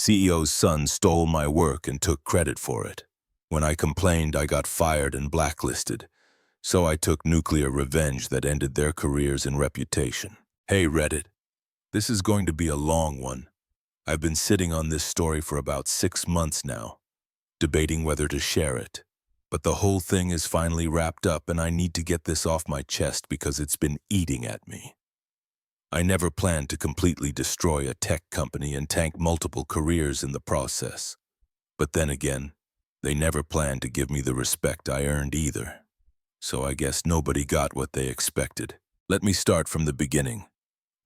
CEO's son stole my work and took credit for it. When I complained, I got fired and blacklisted. So I took nuclear revenge that ended their careers and reputation. Hey, Reddit. This is going to be a long one. I've been sitting on this story for about 6 months now, debating whether to share it. But the whole thing is finally wrapped up and I need to get this off my chest because it's been eating at me. I never planned to completely destroy a tech company and tank multiple careers in the process. But then again, they never planned to give me the respect I earned either. So I guess nobody got what they expected. Let me start from the beginning.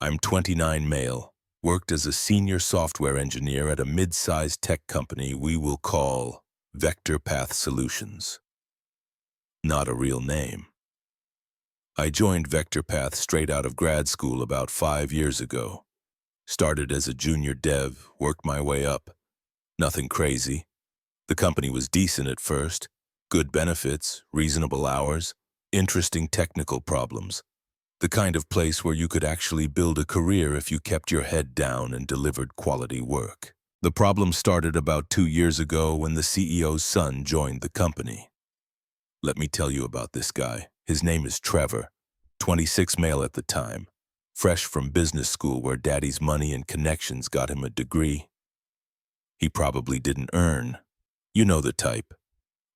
I'm 29 male, worked as a senior software engineer at a mid-sized tech company we will call Vector Path Solutions. Not a real name. I joined Vector Path straight out of grad school about 5 years ago. Started as a junior dev, worked my way up. Nothing crazy. The company was decent at first. Good benefits, reasonable hours, interesting technical problems. The kind of place where you could actually build a career if you kept your head down and delivered quality work. The problem started about 2 years ago when the CEO's son joined the company. Let me tell you about this guy. His name is Trevor, 26 male at the time, fresh from business school where daddy's money and connections got him a degree. He probably didn't earn. You know the type.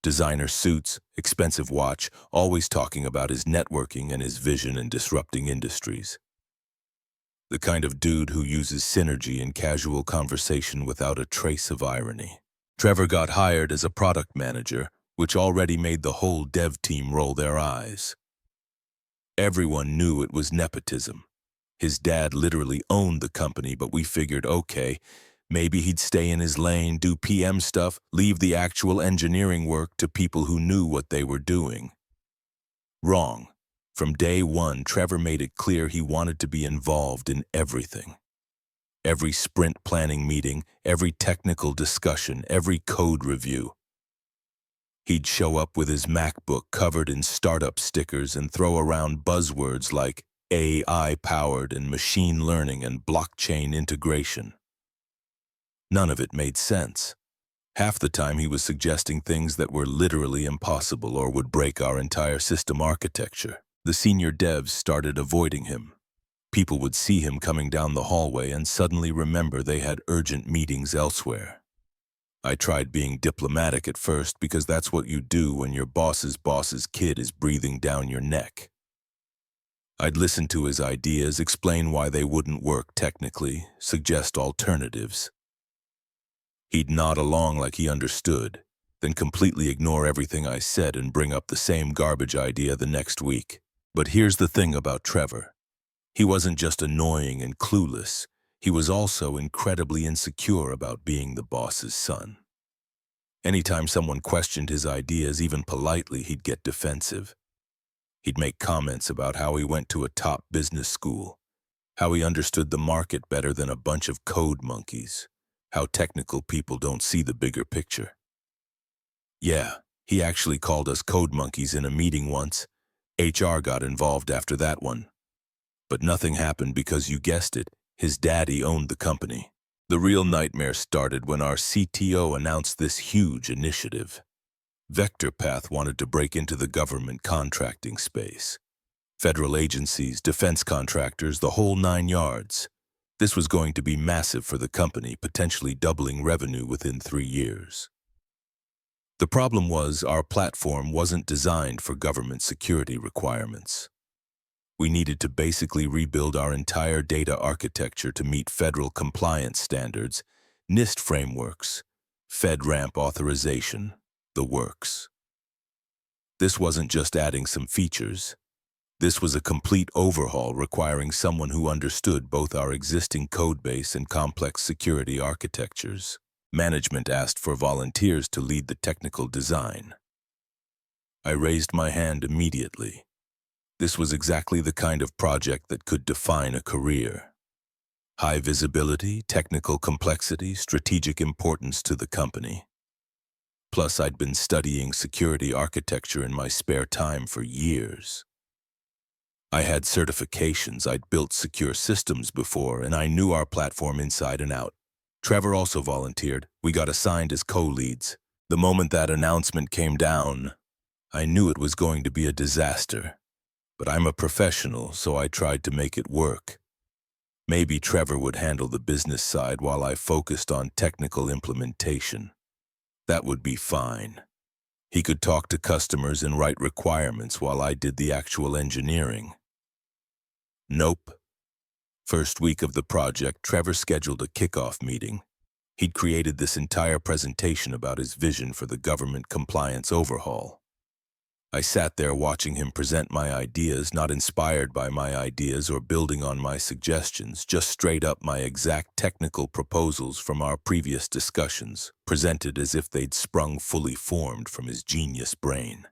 Designer suits, expensive watch, always talking about his networking and his vision in disrupting industries. The kind of dude who uses synergy in casual conversation without a trace of irony. Trevor got hired as a product manager, which already made the whole dev team roll their eyes. Everyone knew it was nepotism. His dad literally owned the company, but we figured, okay, maybe he'd stay in his lane, do PM stuff, leave the actual engineering work to people who knew what they were doing. Wrong. From day one, Trevor made it clear he wanted to be involved in everything. Every sprint planning meeting, every technical discussion, every code review. He'd show up with his MacBook covered in startup stickers and throw around buzzwords like AI-powered and machine learning and blockchain integration. None of it made sense. Half the time he was suggesting things that were literally impossible or would break our entire system architecture. The senior devs started avoiding him. People would see him coming down the hallway and suddenly remember they had urgent meetings elsewhere. I tried being diplomatic at first because that's what you do when your boss's kid is breathing down your neck. I'd listen to his ideas, explain why they wouldn't work technically, suggest alternatives. He'd nod along like he understood, then completely ignore everything I said and bring up the same garbage idea the next week. But here's the thing about Trevor. He wasn't just annoying and clueless. He was also incredibly insecure about being the boss's son. Anytime someone questioned his ideas, even politely, he'd get defensive. He'd make comments about how he went to a top business school, how he understood the market better than a bunch of code monkeys, how technical people don't see the bigger picture. Yeah, he actually called us code monkeys in a meeting once. HR got involved after that one. But nothing happened because, you guessed it, his daddy owned the company. The real nightmare started when our CTO announced this huge initiative. Vector Path wanted to break into the government contracting space. Federal agencies, defense contractors, the whole 9 yards. This was going to be massive for the company, potentially doubling revenue within 3 years. The problem was our platform wasn't designed for government security requirements. We needed to basically rebuild our entire data architecture to meet federal compliance standards, NIST frameworks, FedRAMP authorization, the works. This wasn't just adding some features. This was a complete overhaul requiring someone who understood both our existing codebase and complex security architectures. Management asked for volunteers to lead the technical design. I raised my hand immediately. This was exactly the kind of project that could define a career. High visibility, technical complexity, strategic importance to the company. Plus, I'd been studying security architecture in my spare time for years. I had certifications, I'd built secure systems before, and I knew our platform inside and out. Trevor also volunteered. We got assigned as co-leads. The moment that announcement came down, I knew it was going to be a disaster. But I'm a professional, so I tried to make it work. Maybe Trevor would handle the business side while I focused on technical implementation. That would be fine. He could talk to customers and write requirements while I did the actual engineering. Nope. First week of the project, Trevor scheduled a kickoff meeting. He'd created this entire presentation about his vision for the government compliance overhaul. I sat there watching him present my ideas, not inspired by my ideas or building on my suggestions, just straight up my exact technical proposals from our previous discussions, presented as if they'd sprung fully formed from his genius brain.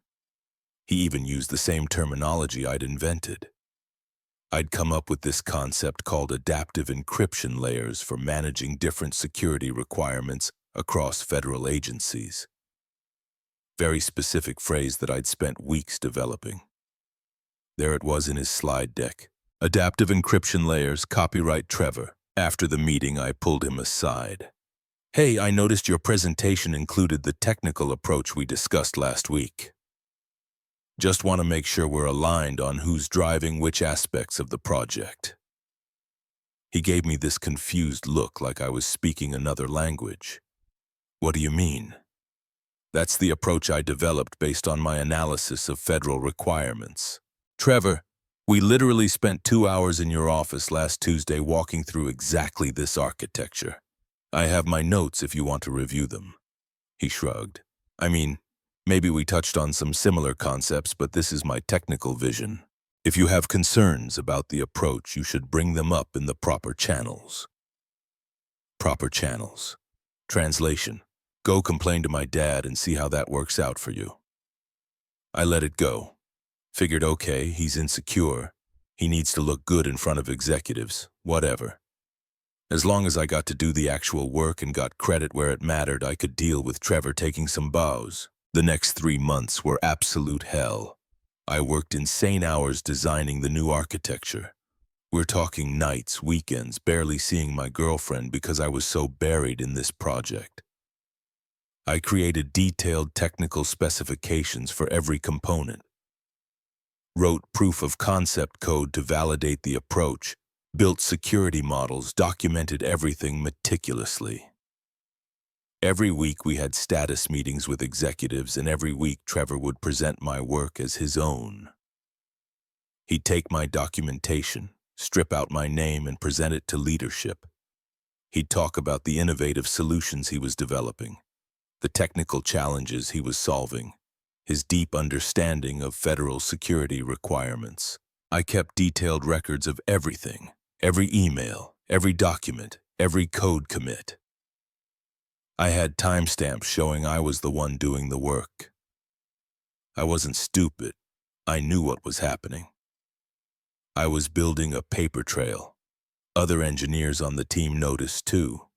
He even used the same terminology I'd invented. I'd come up with this concept called adaptive encryption layers for managing different security requirements across federal agencies. Very specific phrase that I'd spent weeks developing. There it was in his slide deck. Adaptive encryption layers, copyright Trevor. After the meeting, I pulled him aside. Hey, I noticed your presentation included the technical approach we discussed last week. Just want to make sure we're aligned on who's driving which aspects of the project. He gave me this confused look like I was speaking another language. What do you mean? That's the approach I developed based on my analysis of federal requirements. Trevor, we literally spent 2 hours in your office last Tuesday walking through exactly this architecture. I have my notes if you want to review them. He shrugged. I mean, maybe we touched on some similar concepts, but this is my technical vision. If you have concerns about the approach, you should bring them up in the proper channels. Proper channels. Translation. Go complain to my dad and see how that works out for you. I let it go. Figured, okay, he's insecure. He needs to look good in front of executives. Whatever. As long as I got to do the actual work and got credit where it mattered, I could deal with Trevor taking some bows. The next 3 months were absolute hell. I worked insane hours designing the new architecture. We're talking nights, weekends, barely seeing my girlfriend because I was so buried in this project. I created detailed technical specifications for every component, wrote proof of concept code to validate the approach, built security models, documented everything meticulously. Every week we had status meetings with executives, and every week Trevor would present my work as his own. He'd take my documentation, strip out my name, and present it to leadership. He'd talk about the innovative solutions he was developing, the technical challenges he was solving, his deep understanding of federal security requirements. I kept detailed records of everything, every email, every document, every code commit. I had timestamps showing I was the one doing the work. I wasn't stupid. I knew what was happening. I was building a paper trail. Other engineers on the team noticed too.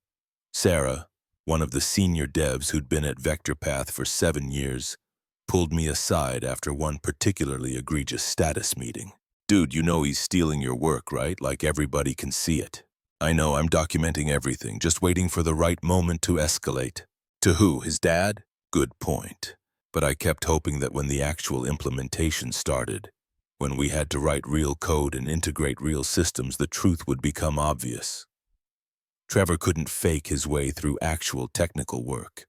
Sarah, one of the senior devs who'd been at VectorPath for 7 years, pulled me aside after one particularly egregious status meeting. Dude, you know he's stealing your work, right? Like everybody can see it. I know, I'm documenting everything, just waiting for the right moment to escalate. To who, his dad? Good point. But I kept hoping that when the actual implementation started, when we had to write real code and integrate real systems, the truth would become obvious. Trevor couldn't fake his way through actual technical work.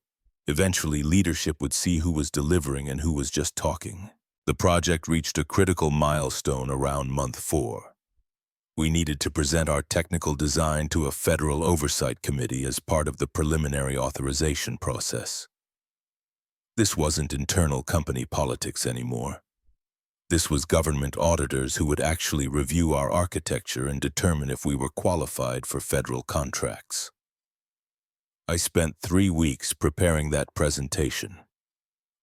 Eventually, leadership would see who was delivering and who was just talking. The project reached a critical milestone around month 4. We needed to present our technical design to a federal oversight committee as part of the preliminary authorization process. This wasn't internal company politics anymore. This was government auditors who would actually review our architecture and determine if we were qualified for federal contracts. I spent 3 weeks preparing that presentation.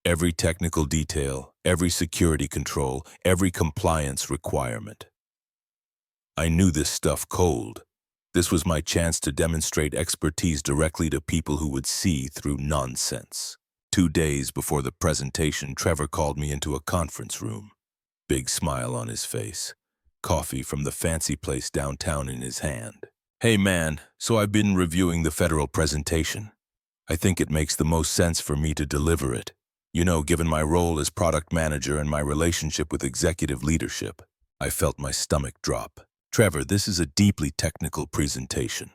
Every technical detail, every security control, every compliance requirement. I knew this stuff cold. This was my chance to demonstrate expertise directly to people who would see through nonsense. 2 days before the presentation, Trevor called me into a conference room. Big smile on his face, coffee from the fancy place downtown in his hand. Hey man, so I've been reviewing the federal presentation. I think it makes the most sense for me to deliver it. You know, given my role as product manager and my relationship with executive leadership, I felt my stomach drop. Trevor, this is a deeply technical presentation.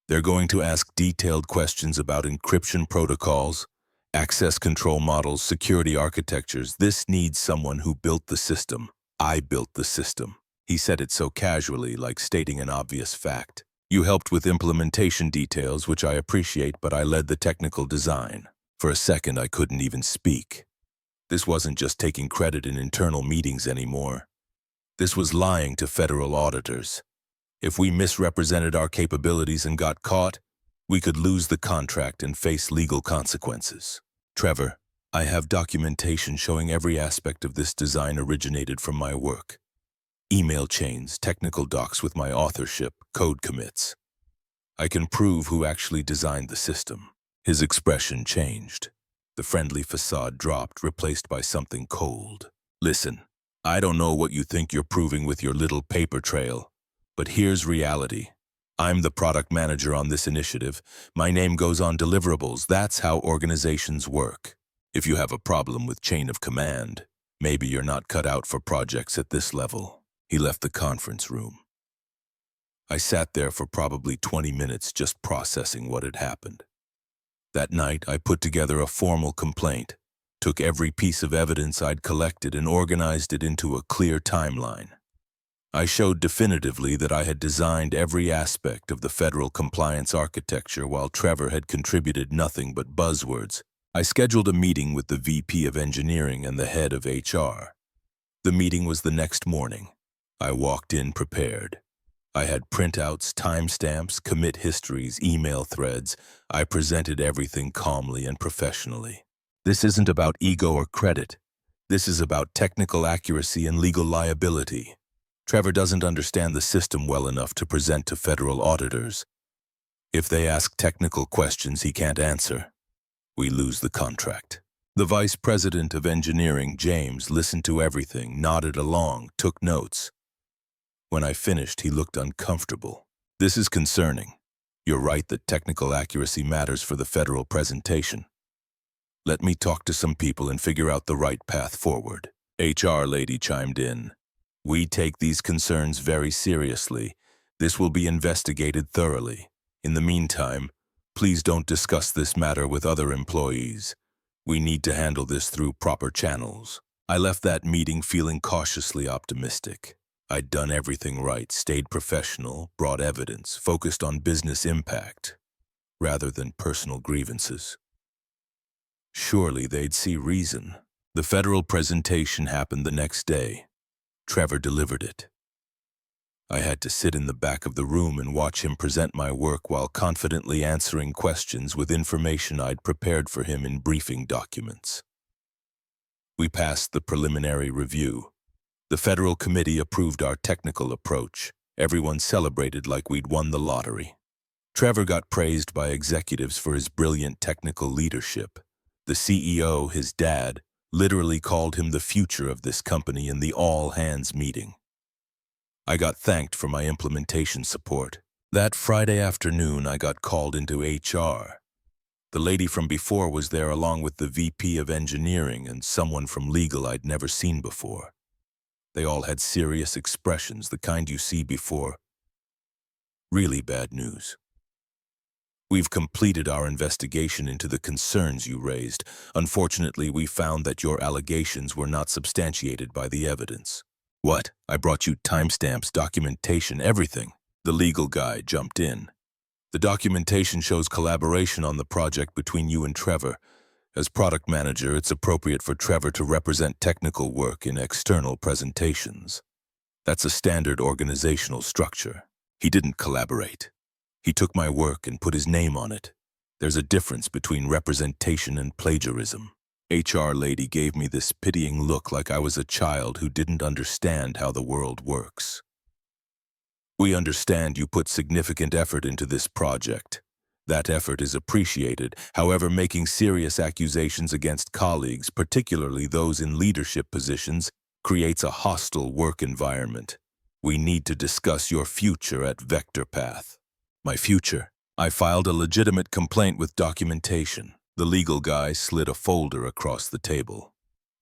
They're going to ask detailed questions about encryption protocols, access control models, security architectures. This needs someone who built the system. I built the system. He said it so casually, like stating an obvious fact. You helped with implementation details, which I appreciate, but I led the technical design. For a second, I couldn't even speak. This wasn't just taking credit in internal meetings anymore. This was lying to federal auditors. If we misrepresented our capabilities and got caught, we could lose the contract and face legal consequences. Trevor, I have documentation showing every aspect of this design originated from my work. Email chains, technical docs with my authorship, code commits. I can prove who actually designed the system. His expression changed. The friendly facade dropped, replaced by something cold. Listen, I don't know what you think you're proving with your little paper trail, but here's reality. I'm the product manager on this initiative. My name goes on deliverables. That's how organizations work. If you have a problem with chain of command, maybe you're not cut out for projects at this level. He left the conference room. I sat there for probably 20 minutes just processing what had happened. That night, I put together a formal complaint, took every piece of evidence I'd collected and organized it into a clear timeline. I showed definitively that I had designed every aspect of the federal compliance architecture while Trevor had contributed nothing but buzzwords. I scheduled a meeting with the VP of Engineering and the head of HR. The meeting was the next morning. I walked in prepared. I had printouts, timestamps, commit histories, email threads. I presented everything calmly and professionally. This isn't about ego or credit. This is about technical accuracy and legal liability. Trevor doesn't understand the system well enough to present to federal auditors. If they ask technical questions he can't answer, we lose the contract. The vice president of engineering, James, listened to everything, nodded along, took notes. When I finished, he looked uncomfortable. This is concerning. You're right that technical accuracy matters for the federal presentation. Let me talk to some people and figure out the right path forward. HR lady chimed in. We take these concerns very seriously. This will be investigated thoroughly. In the meantime, please don't discuss this matter with other employees. We need to handle this through proper channels. I left that meeting feeling cautiously optimistic. I'd done everything right, stayed professional, brought evidence, focused on business impact, rather than personal grievances. Surely they'd see reason. The federal presentation happened the next day. Trevor delivered it. I had to sit in the back of the room and watch him present my work while confidently answering questions with information I'd prepared for him in briefing documents. We passed the preliminary review. The federal committee approved our technical approach. Everyone celebrated like we'd won the lottery. Trevor got praised by executives for his brilliant technical leadership. The CEO, his dad, literally called him the future of this company in the all-hands meeting. I got thanked for my implementation support. That Friday afternoon, I got called into HR. The lady from before was there along with the VP of Engineering and someone from legal I'd never seen before. They all had serious expressions, the kind you see before really bad news. We've completed our investigation into the concerns you raised. Unfortunately, we found that your allegations were not substantiated by the evidence. What? I brought you timestamps, documentation, everything. The legal guy jumped in. The documentation shows collaboration on the project between you and Trevor. As product manager, it's appropriate for Trevor to represent technical work in external presentations. That's a standard organizational structure. He didn't collaborate. He took my work and put his name on it. There's a difference between representation and plagiarism. HR lady gave me this pitying look like I was a child who didn't understand how the world works. We understand you put significant effort into this project. That effort is appreciated. However, making serious accusations against colleagues, particularly those in leadership positions, creates a hostile work environment. We need to discuss your future at VectorPath. My future? I filed a legitimate complaint with documentation. The legal guy slid a folder across the table.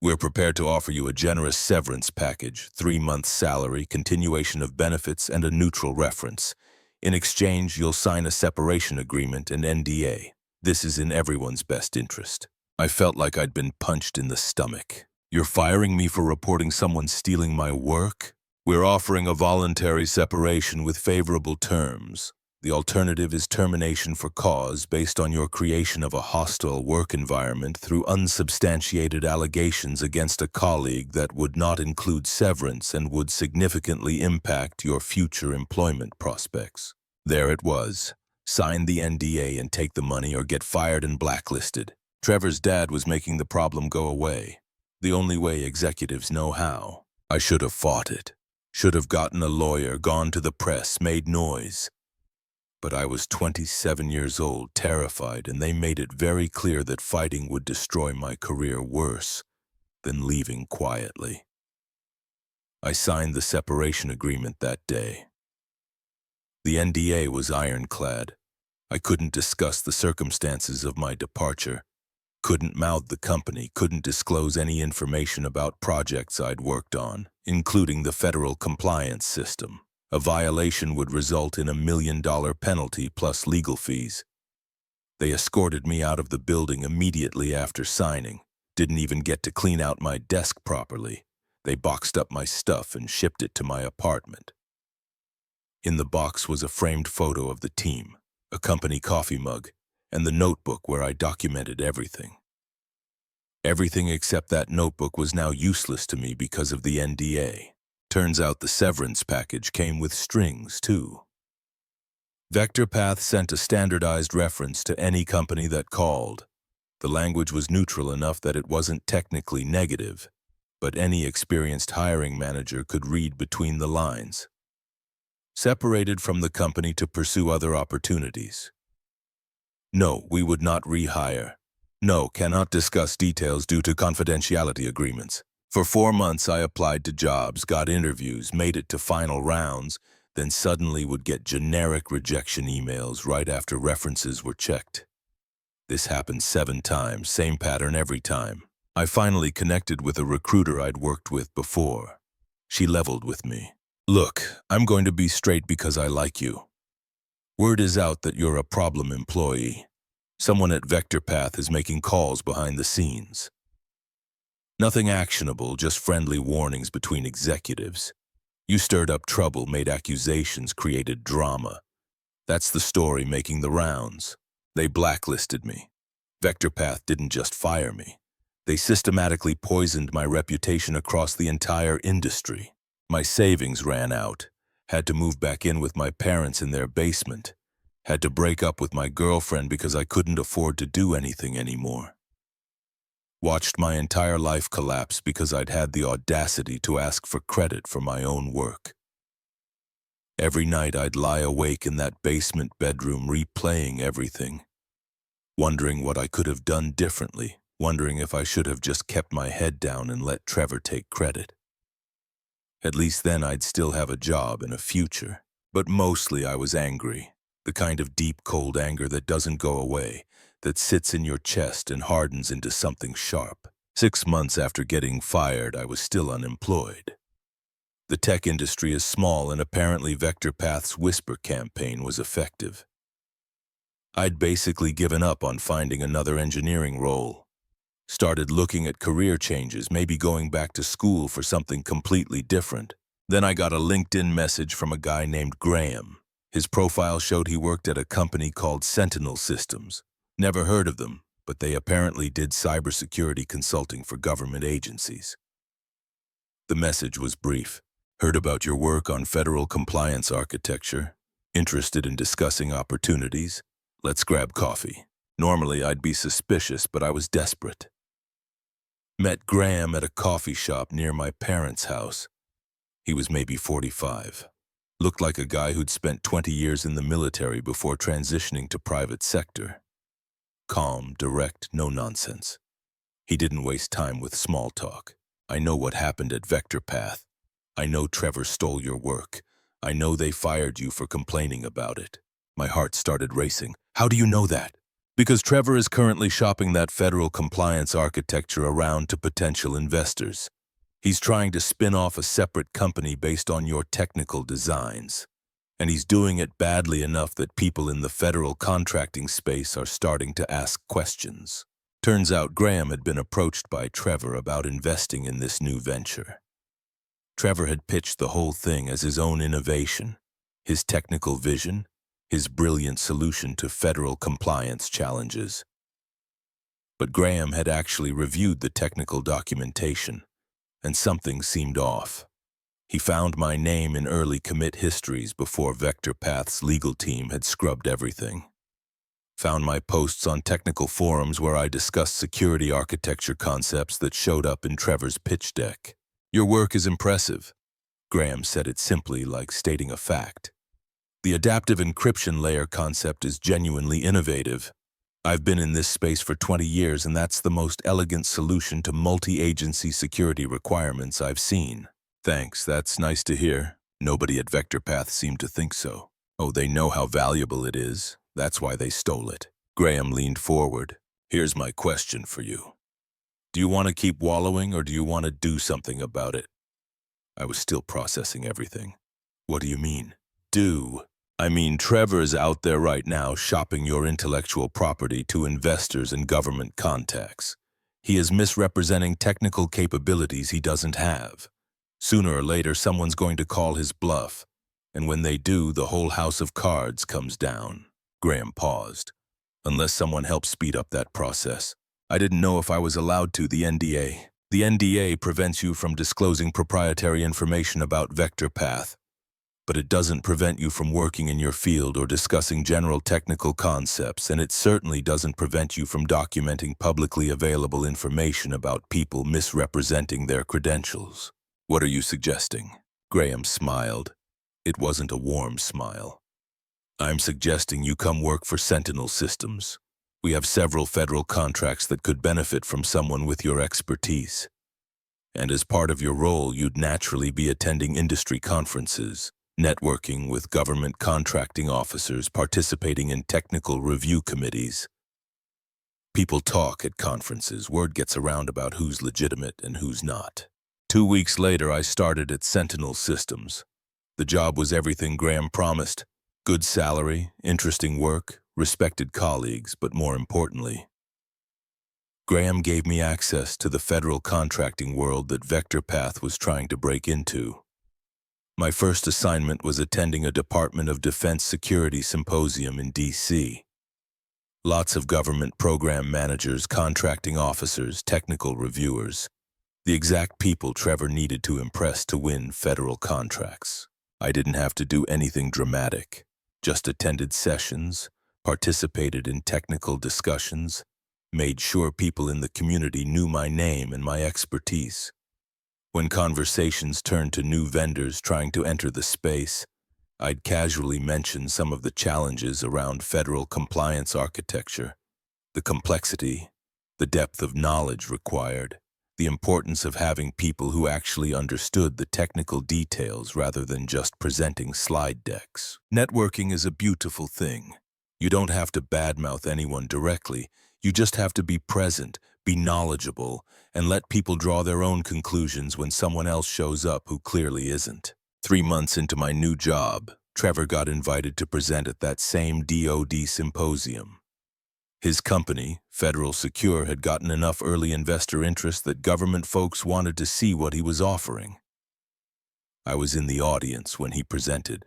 We're prepared to offer you a generous severance package, 3 months salary, continuation of benefits, and a neutral reference. In exchange, you'll sign a separation agreement and NDA. This is in everyone's best interest. I felt like I'd been punched in the stomach. You're firing me for reporting someone stealing my work? We're offering a voluntary separation with favorable terms. The alternative is termination for cause based on your creation of a hostile work environment through unsubstantiated allegations against a colleague that would not include severance and would significantly impact your future employment prospects. There it was. Sign the NDA and take the money or get fired and blacklisted. Trevor's dad was making the problem go away. The only way executives know how. I should have fought it. Should have gotten a lawyer, gone to the press, made noise. But I was 27 years old, terrified, and they made it very clear that fighting would destroy my career worse than leaving quietly. I signed the separation agreement that day. The NDA was ironclad. I couldn't discuss the circumstances of my departure, couldn't mouth the company, couldn't disclose any information about projects I'd worked on, including the federal compliance system. A violation would result in $1 million penalty plus legal fees. They escorted me out of the building immediately after signing. Didn't even get to clean out my desk properly. They boxed up my stuff and shipped it to my apartment. In the box was a framed photo of the team, a company coffee mug, and the notebook where I documented everything. Everything except that notebook was now useless to me because of the NDA. Turns out the severance package came with strings, too. VectorPath sent a standardized reference to any company that called. The language was neutral enough that it wasn't technically negative, but any experienced hiring manager could read between the lines. Separated from the company to pursue other opportunities. No, we would not rehire. No, cannot discuss details due to confidentiality agreements. For 4 months, I applied to jobs, got interviews, made it to final rounds, then suddenly would get generic rejection emails right after references were checked. This happened 7 times, same pattern every time. I finally connected with a recruiter I'd worked with before. She leveled with me. Look, I'm going to be straight because I like you. Word is out that you're a problem employee. Someone at VectorPath is making calls behind the scenes. Nothing actionable, just friendly warnings between executives. You stirred up trouble, made accusations, created drama. That's the story making the rounds. They blacklisted me. VectorPath didn't just fire me. They systematically poisoned my reputation across the entire industry. My savings ran out. Had to move back in with my parents in their basement. Had to break up with my girlfriend because I couldn't afford to do anything anymore. Watched my entire life collapse because I'd had the audacity to ask for credit for my own work. Every night I'd lie awake in that basement bedroom replaying everything, wondering what I could have done differently, wondering if I should have just kept my head down and let Trevor take credit. At least then I'd still have a job and a future. But mostly I was angry, the kind of deep, cold anger that doesn't go away, that sits in your chest and hardens into something sharp. 6 months after getting fired, I was still unemployed. The tech industry is small, and apparently VectorPath's whisper campaign was effective. I'd basically given up on finding another engineering role. Started looking at career changes, maybe going back to school for something completely different. Then I got a LinkedIn message from a guy named Graham. His profile showed he worked at a company called Sentinel Systems. Never heard of them, but they apparently did cybersecurity consulting for government agencies. The message was brief. Heard about your work on federal compliance architecture. Interested in discussing opportunities? Let's grab coffee. Normally I'd be suspicious, but I was desperate. Met Graham at a coffee shop near my parents' house. He was maybe 45. Looked like a guy who'd spent 20 years in the military before transitioning to private sector. Calm, direct, no nonsense. He didn't waste time with small talk. I know what happened at VectorPath. I know Trevor stole your work. I know they fired you for complaining about it. My heart started racing. How do you know that? Because Trevor is currently shopping that federal compliance architecture around to potential investors. He's trying to spin off a separate company based on your technical designs. And he's doing it badly enough that people in the federal contracting space are starting to ask questions. Turns out Graham had been approached by Trevor about investing in this new venture. Trevor had pitched the whole thing as his own innovation, his technical vision, his brilliant solution to federal compliance challenges. But Graham had actually reviewed the technical documentation, and something seemed off. He found my name in early commit histories before VectorPath's legal team had scrubbed everything. Found my posts on technical forums where I discussed security architecture concepts that showed up in Trevor's pitch deck. Your work is impressive. Graham said it simply, like stating a fact. The adaptive encryption layer concept is genuinely innovative. I've been in this space for 20 years, and that's the most elegant solution to multi-agency security requirements I've seen. Thanks, that's nice to hear. Nobody at VectorPath seemed to think so. Oh, they know how valuable it is. That's why they stole it. Graham leaned forward. Here's my question for you. Do you want to keep wallowing, or do you want to do something about it? I was still processing everything. What do you mean? Do? I mean, Trevor's out there right now shopping your intellectual property to investors and government contacts. He is misrepresenting technical capabilities he doesn't have. Sooner or later, someone's going to call his bluff, and when they do, the whole house of cards comes down. Graham paused. Unless someone helps speed up that process. I didn't know if I was allowed to. The NDA. The NDA prevents you from disclosing proprietary information about VectorPath, but it doesn't prevent you from working in your field or discussing general technical concepts, and it certainly doesn't prevent you from documenting publicly available information about people misrepresenting their credentials. What are you suggesting? Graham smiled. It wasn't a warm smile. I'm suggesting you come work for Sentinel Systems. We have several federal contracts that could benefit from someone with your expertise. And as part of your role, you'd naturally be attending industry conferences, networking with government contracting officers, participating in technical review committees. People talk at conferences. Word gets around about who's legitimate and who's not. 2 weeks later, I started at Sentinel Systems. The job was everything Graham promised. Good salary, interesting work, respected colleagues, but more importantly, Graham gave me access to the federal contracting world that VectorPath was trying to break into. My first assignment was attending a Department of Defense security symposium in D.C. Lots of government program managers, contracting officers, technical reviewers, the exact people Trevor needed to impress to win federal contracts. I didn't have to do anything dramatic, just attended sessions, participated in technical discussions, made sure people in the community knew my name and my expertise. When conversations turned to new vendors trying to enter the space, I'd casually mention some of the challenges around federal compliance architecture, the complexity, the depth of knowledge required, the importance of having people who actually understood the technical details rather than just presenting slide decks. Networking is a beautiful thing. You don't have to badmouth anyone directly. You just have to be present, be knowledgeable, and let people draw their own conclusions when someone else shows up who clearly isn't. 3 months into my new job, Trevor got invited to present at that same DoD symposium. His company, Federal Secure, had gotten enough early investor interest that government folks wanted to see what he was offering. I was in the audience when he presented.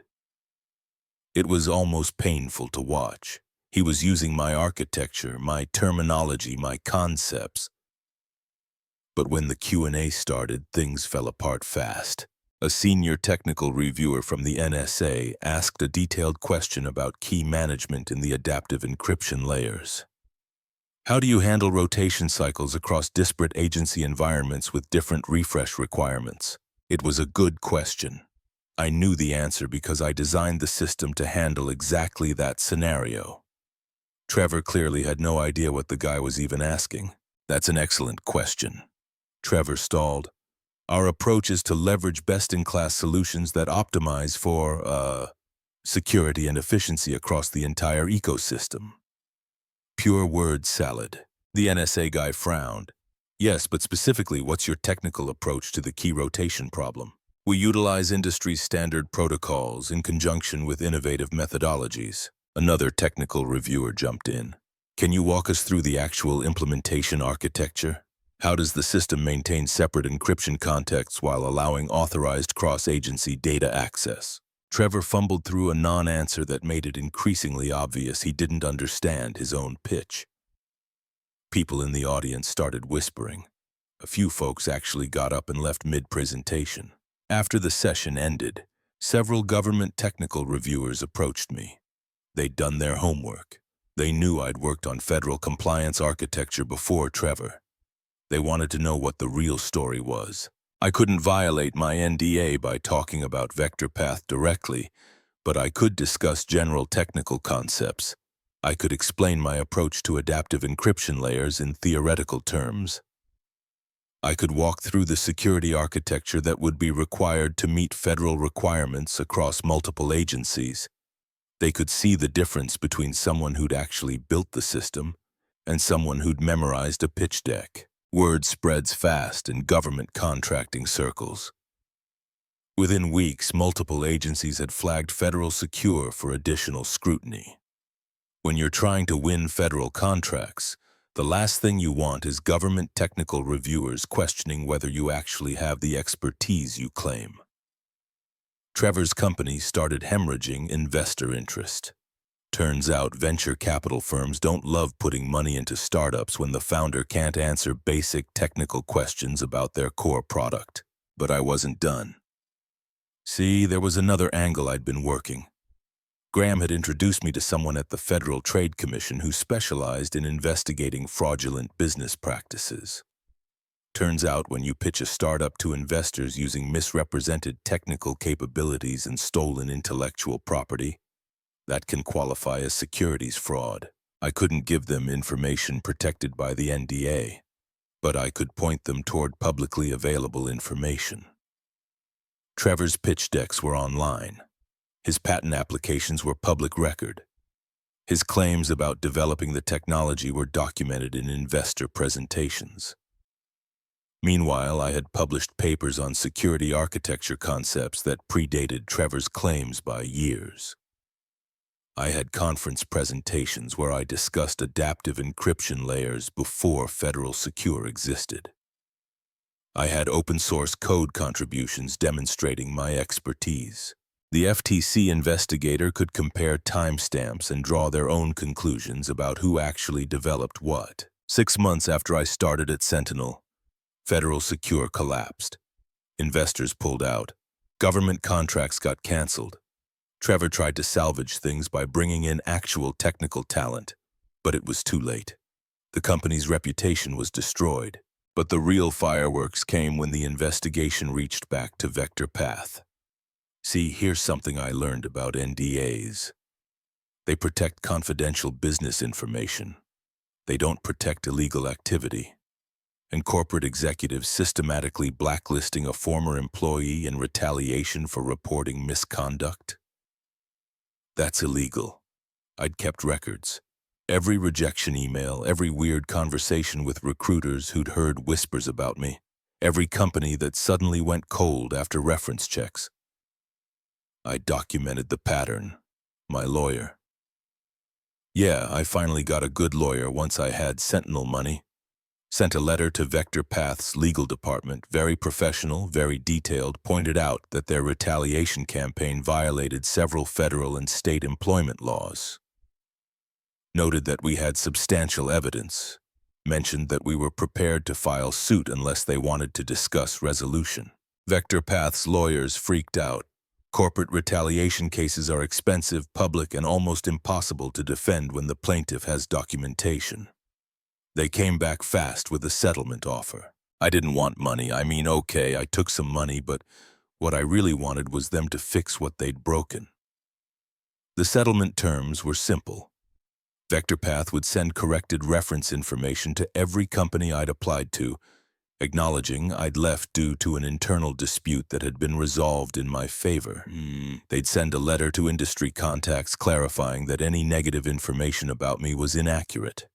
It was almost painful to watch. He was using my architecture, my terminology, my concepts. But when the Q&A started, things fell apart fast. A senior technical reviewer from the NSA asked a detailed question about key management in the adaptive encryption layers. How do you handle rotation cycles across disparate agency environments with different refresh requirements? It was a good question. I knew the answer because I designed the system to handle exactly that scenario. Trevor clearly had no idea what the guy was even asking. That's an excellent question. Trevor stalled. Our approach is to leverage best-in-class solutions that optimize for, security and efficiency across the entire ecosystem. Pure word salad. The NSA guy frowned. Yes, but specifically, what's your technical approach to the key rotation problem? We utilize industry standard protocols in conjunction with innovative methodologies. Another technical reviewer jumped in. Can you walk us through the actual implementation architecture? How does the system maintain separate encryption contexts while allowing authorized cross-agency data access? Trevor fumbled through a non-answer that made it increasingly obvious he didn't understand his own pitch. People in the audience started whispering. A few folks actually got up and left mid-presentation. After the session ended, several government technical reviewers approached me. They'd done their homework. They knew I'd worked on federal compliance architecture before Trevor. They wanted to know what the real story was. I couldn't violate my NDA by talking about vector path directly, but I could discuss general technical concepts. I could explain my approach to adaptive encryption layers in theoretical terms. I could walk through the security architecture that would be required to meet federal requirements across multiple agencies. They could see the difference between someone who'd actually built the system and someone who'd memorized a pitch deck. Word spreads fast in government contracting circles. Within weeks, multiple agencies had flagged Federal Secure for additional scrutiny. When you're trying to win federal contracts, the last thing you want is government technical reviewers questioning whether you actually have the expertise you claim. Trevor's company started hemorrhaging investor interest. Turns out venture capital firms don't love putting money into startups when the founder can't answer basic technical questions about their core product. But I wasn't done. See, there was another angle I'd been working. Graham had introduced me to someone at the Federal Trade Commission who specialized in investigating fraudulent business practices. Turns out when you pitch a startup to investors using misrepresented technical capabilities and stolen intellectual property, that can qualify as securities fraud. I couldn't give them information protected by the NDA, but I could point them toward publicly available information. Trevor's pitch decks were online. His patent applications were public record. His claims about developing the technology were documented in investor presentations. Meanwhile, I had published papers on security architecture concepts that predated Trevor's claims by years. I had conference presentations where I discussed adaptive encryption layers before Federal Secure existed. I had open-source code contributions demonstrating my expertise. The FTC investigator could compare timestamps and draw their own conclusions about who actually developed what. 6 months after I started at Sentinel, Federal Secure collapsed. Investors pulled out. Government contracts got canceled. Trevor tried to salvage things by bringing in actual technical talent, but it was too late. The company's reputation was destroyed, but the real fireworks came when the investigation reached back to Vector Path. See, here's something I learned about NDAs. They protect confidential business information. They don't protect illegal activity. And corporate executives systematically blacklisting a former employee in retaliation for reporting misconduct? That's illegal. I'd kept records. Every rejection email, every weird conversation with recruiters who'd heard whispers about me, every company that suddenly went cold after reference checks. I documented the pattern. My lawyer. Yeah, I finally got a good lawyer once I had Sentinel money. Sent a letter to Vector Path's legal department, very professional, very detailed, pointed out that their retaliation campaign violated several federal and state employment laws. Noted that we had substantial evidence. Mentioned that we were prepared to file suit unless they wanted to discuss resolution. Vector Path's lawyers freaked out. Corporate retaliation cases are expensive, public, and almost impossible to defend when the plaintiff has documentation. They came back fast with a settlement offer. I didn't want money. I mean, okay, I took some money, but what I really wanted was them to fix what they'd broken. The settlement terms were simple. VectorPath would send corrected reference information to every company I'd applied to, acknowledging I'd left due to an internal dispute that had been resolved in my favor. They'd send a letter to industry contacts clarifying that any negative information about me was inaccurate.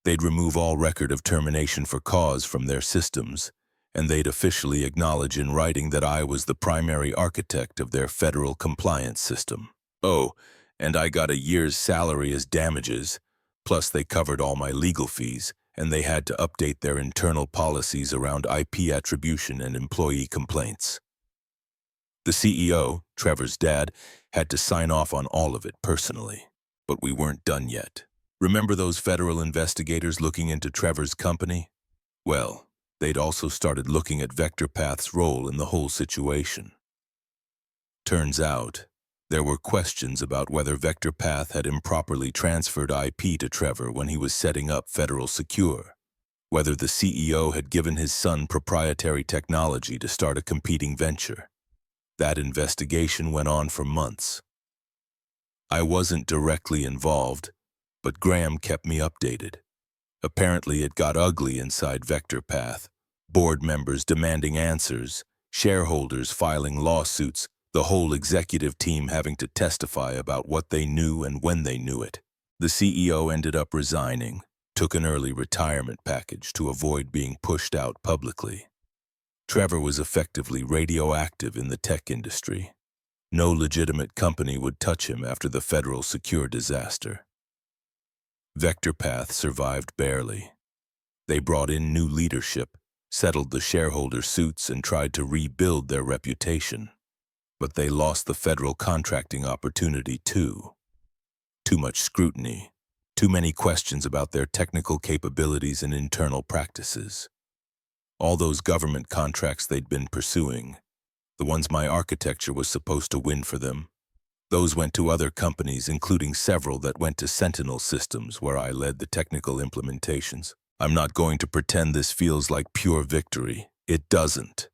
They'd remove all record of termination for cause from their systems, and they'd officially acknowledge in writing that I was the primary architect of their federal compliance system. Oh, and I got a year's salary as damages, plus they covered all my legal fees, and they had to update their internal policies around IP attribution and employee complaints. The CEO, Trevor's dad, had to sign off on all of it personally, but we weren't done yet. Remember those federal investigators looking into Trevor's company? Well, they'd also started looking at VectorPath's role in the whole situation. Turns out, there were questions about whether VectorPath had improperly transferred IP to Trevor when he was setting up Federal Secure, whether the CEO had given his son proprietary technology to start a competing venture. That investigation went on for months. I wasn't directly involved, but Graham kept me updated. Apparently it got ugly inside VectorPath, board members demanding answers, shareholders filing lawsuits, the whole executive team having to testify about what they knew and when they knew it. The CEO ended up resigning, took an early retirement package to avoid being pushed out publicly. Trevor was effectively radioactive in the tech industry. No legitimate company would touch him after the Federal Secure disaster. VectorPath survived barely. They brought in new leadership, settled the shareholder suits, and tried to rebuild their reputation. But they lost the federal contracting opportunity too. Too much scrutiny, too many questions about their technical capabilities and internal practices. All those government contracts they'd been pursuing, the ones my architecture was supposed to win for them, those went to other companies, including several that went to Sentinel Systems, where I led the technical implementations. I'm not going to pretend this feels like pure victory. It doesn't.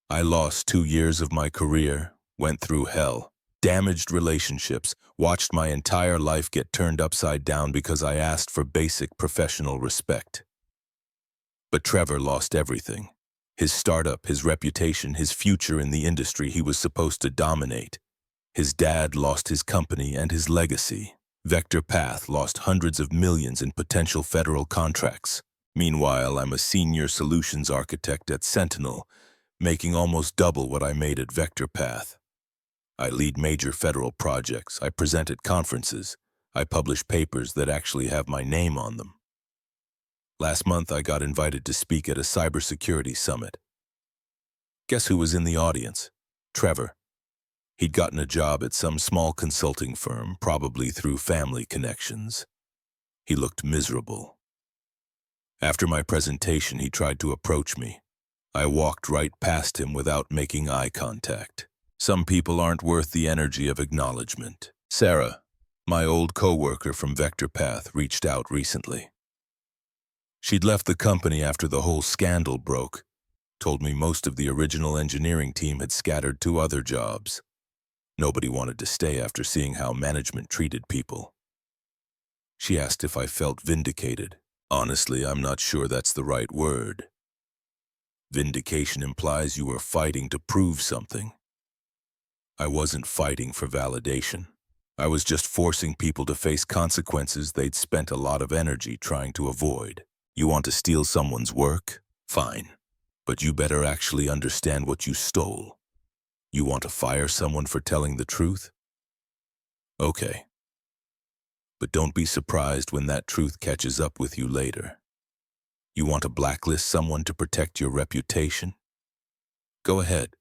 I lost 2 years of my career, went through hell, damaged relationships, watched my entire life get turned upside down because I asked for basic professional respect. But Trevor lost everything. His startup, his reputation, his future in the industry he was supposed to dominate. His dad lost his company and his legacy. VectorPath lost hundreds of millions in potential federal contracts. Meanwhile, I'm a senior solutions architect at Sentinel, making almost double what I made at VectorPath. I lead major federal projects, I present at conferences, I publish papers that actually have my name on them. Last month I got invited to speak at a cybersecurity summit. Guess who was in the audience? Trevor. He'd gotten a job at some small consulting firm, probably through family connections. He looked miserable. After my presentation, he tried to approach me. I walked right past him without making eye contact. Some people aren't worth the energy of acknowledgement. Sarah, my old coworker from VectorPath, reached out recently. She'd left the company after the whole scandal broke, told me most of the original engineering team had scattered to other jobs. Nobody wanted to stay after seeing how management treated people. She asked if I felt vindicated. Honestly, I'm not sure that's the right word. Vindication implies you were fighting to prove something. I wasn't fighting for validation. I was just forcing people to face consequences they'd spent a lot of energy trying to avoid. You want to steal someone's work? Fine. But you better actually understand what you stole. You want to fire someone for telling the truth? Okay. But don't be surprised when that truth catches up with you later. You want to blacklist someone to protect your reputation? Go ahead.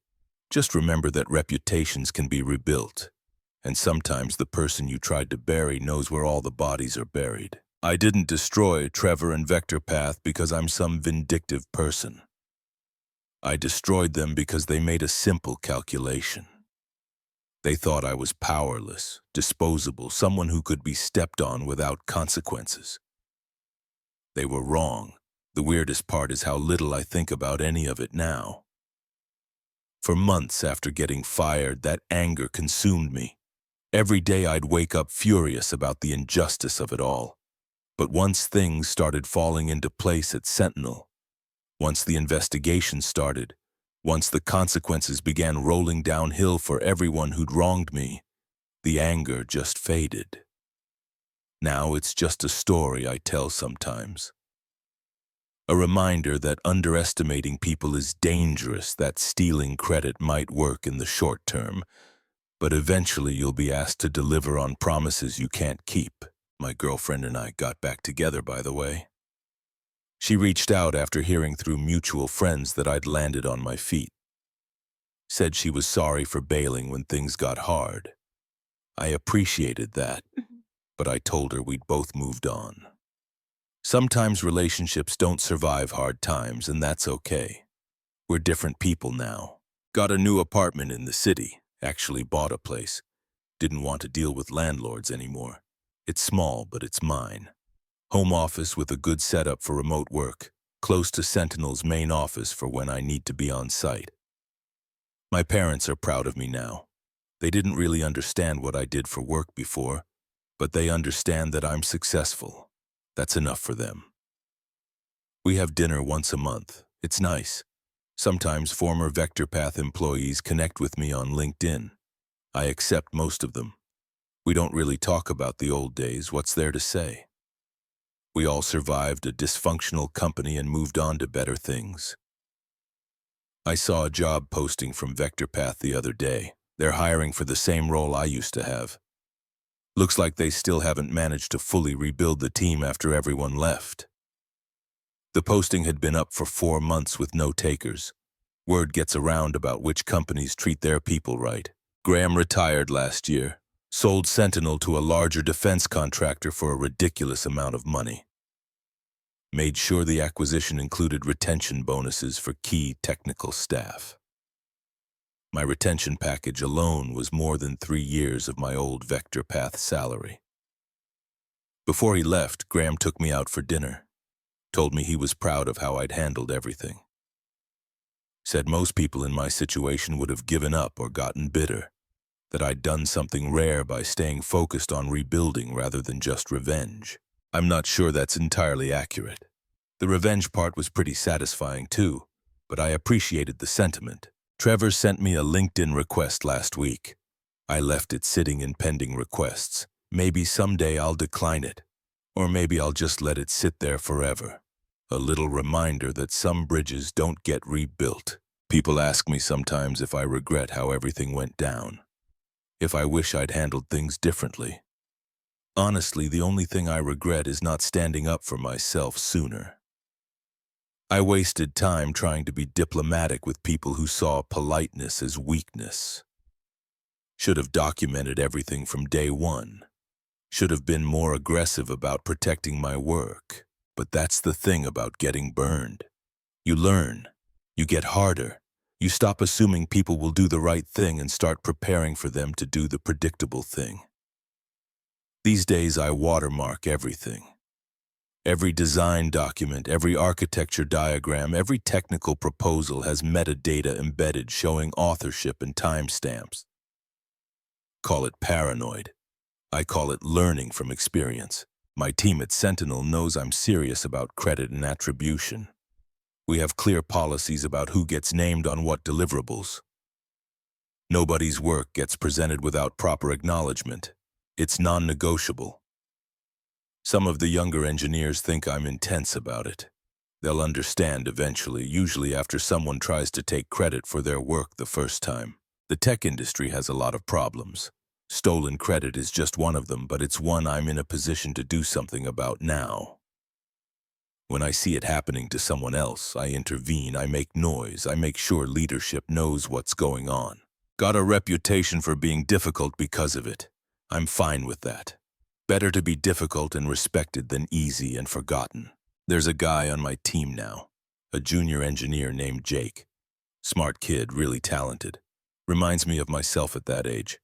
Just remember that reputations can be rebuilt, and sometimes the person you tried to bury knows where all the bodies are buried. I didn't destroy Trevor and VectorPath because I'm some vindictive person. I destroyed them because they made a simple calculation. They thought I was powerless, disposable, someone who could be stepped on without consequences. They were wrong. The weirdest part is how little I think about any of it now. For months after getting fired, that anger consumed me. Every day I'd wake up furious about the injustice of it all. But once things started falling into place at Sentinel, Once the investigation started, once the consequences began rolling downhill for everyone who'd wronged me, the anger just faded. Now it's just a story I tell sometimes. A reminder that underestimating people is dangerous, that stealing credit might work in the short term, but eventually you'll be asked to deliver on promises you can't keep. My girlfriend and I got back together, by the way. She reached out after hearing through mutual friends that I'd landed on my feet. Said she was sorry for bailing when things got hard. I appreciated that, but I told her we'd both moved on. Sometimes relationships don't survive hard times, and that's okay. We're different people now. Got a new apartment in the city, actually bought a place. Didn't want to deal with landlords anymore. It's small, but it's mine. Home office with a good setup for remote work, close to Sentinel's main office for when I need to be on site. My parents are proud of me now. They didn't really understand what I did for work before, but they understand that I'm successful. That's enough for them. We have dinner once a month. It's nice. Sometimes former VectorPath employees connect with me on LinkedIn. I accept most of them. We don't really talk about the old days. What's there to say? We all survived a dysfunctional company and moved on to better things. I saw a job posting from VectorPath the other day. They're hiring for the same role I used to have. Looks like they still haven't managed to fully rebuild the team after everyone left. The posting had been up for 4 months with no takers. Word gets around about which companies treat their people right. Graham retired last year, sold Sentinel to a larger defense contractor for a ridiculous amount of money. Made sure the acquisition included retention bonuses for key technical staff. My retention package alone was more than 3 years of my old VectorPath salary. Before he left, Graham took me out for dinner. Told me he was proud of how I'd handled everything. Said most people in my situation would have given up or gotten bitter. That I'd done something rare by staying focused on rebuilding rather than just revenge. I'm not sure that's entirely accurate. The revenge part was pretty satisfying too, but I appreciated the sentiment. Trevor sent me a LinkedIn request last week. I left it sitting in pending requests. Maybe someday I'll decline it, or maybe I'll just let it sit there forever. A little reminder that some bridges don't get rebuilt. People ask me sometimes if I regret how everything went down, if I wish I'd handled things differently. Honestly, the only thing I regret is not standing up for myself sooner. I wasted time trying to be diplomatic with people who saw politeness as weakness. Should have documented everything from day one. Should have been more aggressive about protecting my work. But that's the thing about getting burned. You learn. You get harder. You stop assuming people will do the right thing and start preparing for them to do the predictable thing. These days I watermark everything. Every design document, every architecture diagram, every technical proposal has metadata embedded showing authorship and timestamps. Call it paranoid. I call it learning from experience. My team at Sentinel knows I'm serious about credit and attribution. We have clear policies about who gets named on what deliverables. Nobody's work gets presented without proper acknowledgement. It's non-negotiable. Some of the younger engineers think I'm intense about it. They'll understand eventually, usually after someone tries to take credit for their work the first time. The tech industry has a lot of problems. Stolen credit is just one of them, but it's one I'm in a position to do something about now. When I see it happening to someone else, I intervene, I make noise, I make sure leadership knows what's going on. Got a reputation for being difficult because of it. I'm fine with that. Better to be difficult and respected than easy and forgotten. There's a guy on my team now, a junior engineer named Jake. Smart kid, really talented. Reminds me of myself at that age.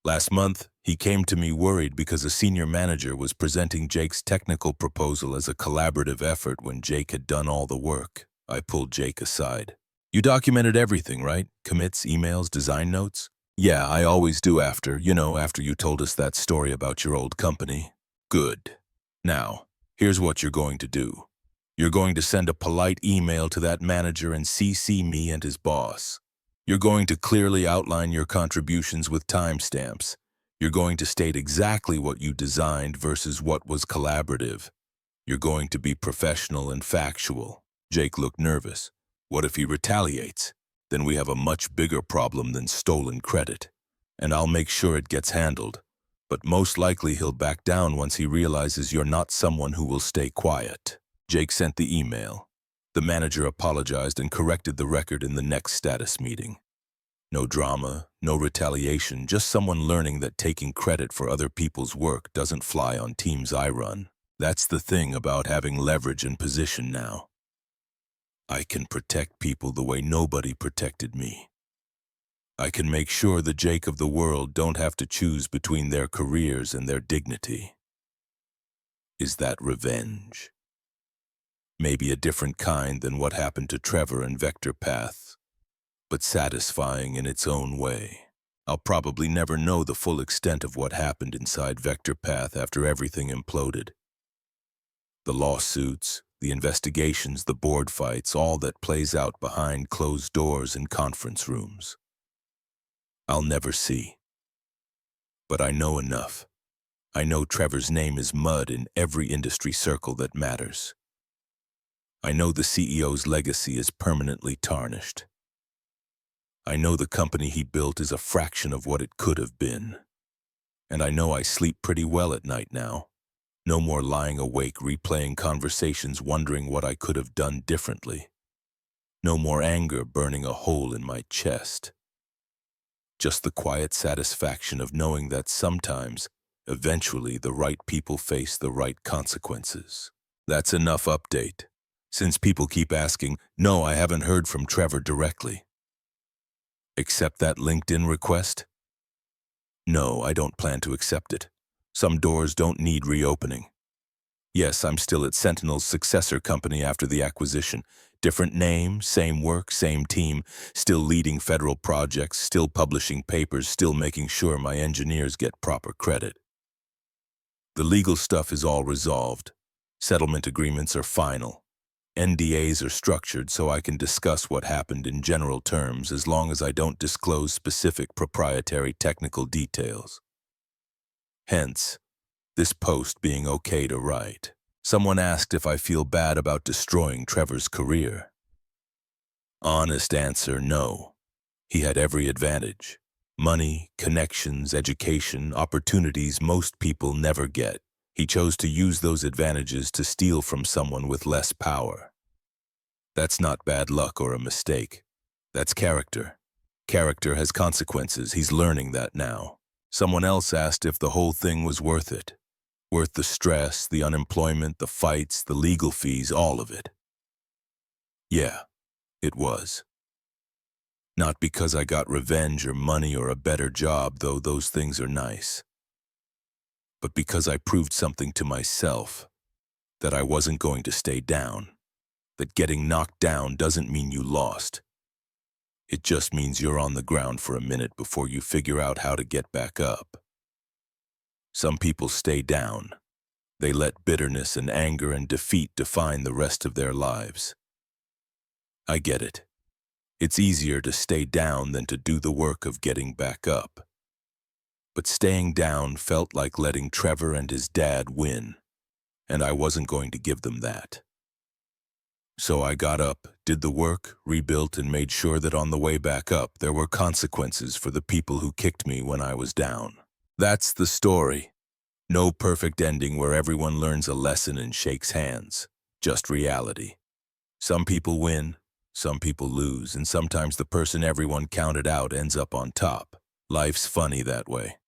Last month, he came to me worried because a senior manager was presenting Jake's technical proposal as a collaborative effort when Jake had done all the work. I pulled Jake aside. You documented everything, right? Commits, emails, design notes? Yeah, I always do after you told us that story about your old company. Good. Now, here's what you're going to do. You're going to send a polite email to that manager and CC me and his boss. You're going to clearly outline your contributions with timestamps. You're going to state exactly what you designed versus what was collaborative. You're going to be professional and factual. Jake looked nervous. What if he retaliates? Then we have a much bigger problem than stolen credit. And I'll make sure it gets handled. But most likely he'll back down once he realizes you're not someone who will stay quiet. Jake sent the email. The manager apologized and corrected the record in the next status meeting. No drama, no retaliation, just someone learning that taking credit for other people's work doesn't fly on teams I run. That's the thing about having leverage and position now. I can protect people the way nobody protected me. I can make sure the Jake of the world don't have to choose between their careers and their dignity. Is that revenge? Maybe a different kind than what happened to Trevor and Vector Path, but satisfying in its own way. I'll probably never know the full extent of what happened inside Vector Path after everything imploded. The lawsuits, the investigations, the board fights, all that plays out behind closed doors in conference rooms. I'll never see. But I know enough. I know Trevor's name is mud in every industry circle that matters. I know the CEO's legacy is permanently tarnished. I know the company he built is a fraction of what it could have been. And I know I sleep pretty well at night now. No more lying awake replaying conversations wondering what I could have done differently. No more anger burning a hole in my chest. Just the quiet satisfaction of knowing that sometimes, eventually, the right people face the right consequences. That's enough update. Since people keep asking, no, I haven't heard from Trevor directly. Accept that LinkedIn request? No, I don't plan to accept it. Some doors don't need reopening. Yes, I'm still at Sentinel's successor company after the acquisition. Different name, same work, same team, still leading federal projects, still publishing papers, still making sure my engineers get proper credit. The legal stuff is all resolved. Settlement agreements are final. NDAs are structured so I can discuss what happened in general terms as long as I don't disclose specific proprietary technical details. Hence, this post being okay to write. Someone asked if I feel bad about destroying Trevor's career. Honest answer, no. He had every advantage. Money, connections, education, opportunities most people never get. He chose to use those advantages to steal from someone with less power. That's not bad luck or a mistake. That's character. Character has consequences. He's learning that now. Someone else asked if the whole thing was worth it. Worth the stress, the unemployment, the fights, the legal fees, all of it. Yeah, it was. Not because I got revenge or money or a better job, though those things are nice. But because I proved something to myself, that I wasn't going to stay down, that getting knocked down doesn't mean you lost. It just means you're on the ground for a minute before you figure out how to get back up. Some people stay down. They let bitterness and anger and defeat define the rest of their lives. I get it. It's easier to stay down than to do the work of getting back up. But staying down felt like letting Trevor and his dad win, and I wasn't going to give them that. So I got up, did the work, rebuilt, and made sure that on the way back up there were consequences for the people who kicked me when I was down. That's the story. No perfect ending where everyone learns a lesson and shakes hands. Just reality. Some people win, some people lose, and sometimes the person everyone counted out ends up on top. Life's funny that way.